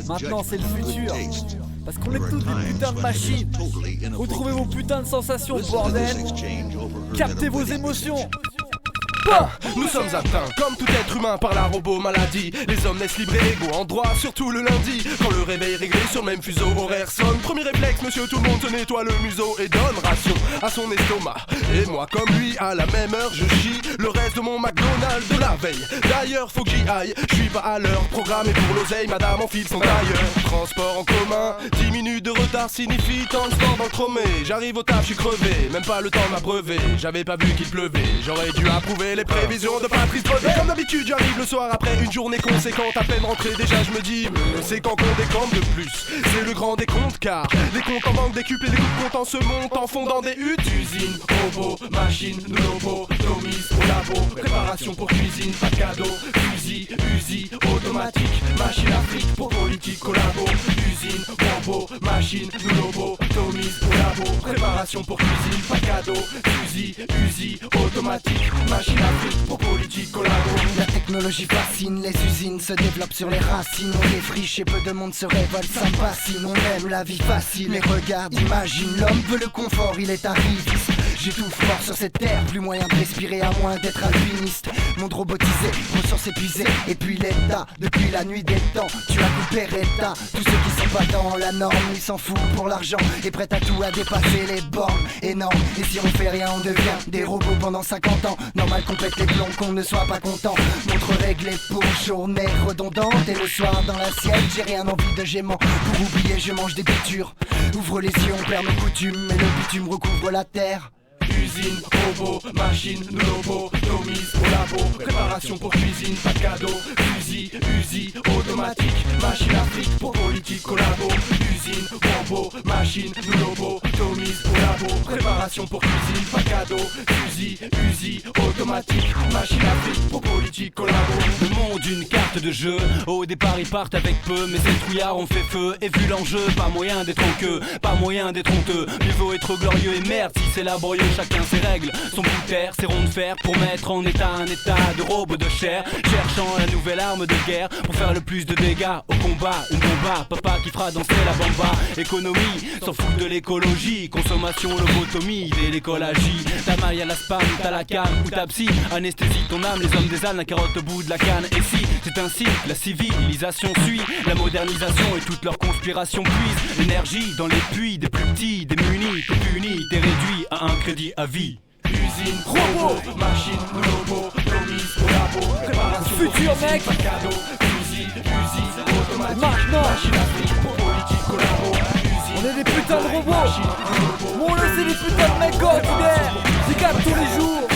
Maintenant c'est le futur. Parce qu'on est toutes des putains de machines. Retrouvez vos putains de sensations, bordel. Captez vos émotions. Nous sommes atteints, comme tout être humain, par la robot-maladie. Les hommes naissent libres et égaux en droit, surtout le lundi. Quand le réveil réglé sur le même fuseau horaire sonne, premier réflexe, monsieur tout le monde se nettoie le museau et donne ration à son estomac. Et moi comme lui, à la même heure, je chie le reste de mon McDonald's de la veille. D'ailleurs, faut que j'y aille, je suis pas à l'heure. Programmé pour l'oseille, madame enfile son tailleur. Transport en commun, 10 minutes de retard signifie tant de sport dans le chromé. J'arrive au taf, je suis crevé, même pas le temps de m'abreuver. J'avais pas vu qu'il pleuvait, j'aurais dû approuver les prévisions de Patrice Brevet. Comme d'habitude j'arrive le soir après une journée conséquente. À peine rentré déjà je me dis c'est quand qu'on décompte de plus. C'est le grand décompte car les comptes en banque décuplent et les coups de compte en se montent en fondant des huttes. Usine, robot, machine, lobo, domise au labo. Préparation pour cuisine, pas de cadeau. Fusil, usi, automatique, machine à fric pour politique, collabo. Usine, robot, machine, lobo, domise au labo. Préparation pour cuisine, pas de cadeau. Fusil, usi, automatique, machine à fric pour politique, collabo. La technologie fascine, les usines se développent sur les racines. On défriche et peu de monde se révolte, ça me fascine. On aime la vie facile, mais regarde, imagine. L'homme veut le confort, il est arriviste. J'étouffe mort sur cette terre, plus moyen de respirer à moins d'être alpiniste. Monde robotisé, ressources épuisées. Et puis l'État, depuis la nuit des temps, tu as coupé Reta. Tous ceux qui sont pas dans la norme, ils s'en foutent pour l'argent. Et prêts à tout à dépasser les bornes énormes. Et si on fait rien, on devient des robots pendant 50 ans. Normal qu'on pète les plombs, qu'on ne soit pas content. Montre réglée pour journée redondante. Et le soir dans l'assiette, j'ai rien envie de gémant. Pour oublier, je mange des bitures. Ouvre les yeux, on perd nos coutumes. Et le bitume recouvre la terre. Usine, robot, machine, lobo, domise au labo. Préparation pour cuisine, pas de cadeau. Fusil, usi, automatique, machine à fric pour politique, collabo. Usine, robot, machine, lobo, domise au labo. Préparation pour cuisine, pas de cadeau. Fusil, usi, automatique, machine à fric pour politique, collabo. Le monde, une carte de jeu. Au départ ils partent avec peu, mais ces trouillards ont fait feu. Et vu l'enjeu, pas moyen d'être en queue, pas moyen d'être honteux. Mieux vaut être glorieux et merde si c'est laborieux. Chacun ses règles, son bout de terre, ses ronds de fer. Pour mettre en état un état de robe de chair. Cherchant la nouvelle arme de guerre pour faire le plus de dégâts au combat. Une bomba, papa qui fera danser la bamba. Économie, s'en fout de l'écologie. Consommation, lobotomie, dès l'école agit. Ta maille à la spam, t'as la canne ou ta psy. Anesthésie ton âme, les hommes des ânes, la carotte au bout de la canne. Et si, c'est ainsi, la civilisation suit. La modernisation et toute leur conspiration puise l'énergie dans les puits des plus petits, des munis. T'es puni, t'es réduit à un crédit à vie. Usine, robot, machine, lobo, domise au labo. Préparation Futur pour mec. pas de cadeau. Fusil, automatique, Maintenant. machine à fric pour politique, collabo. On est des putains de robots. Bon, là c'est des putains de mecs ordinaires. Ils captent tous les jours.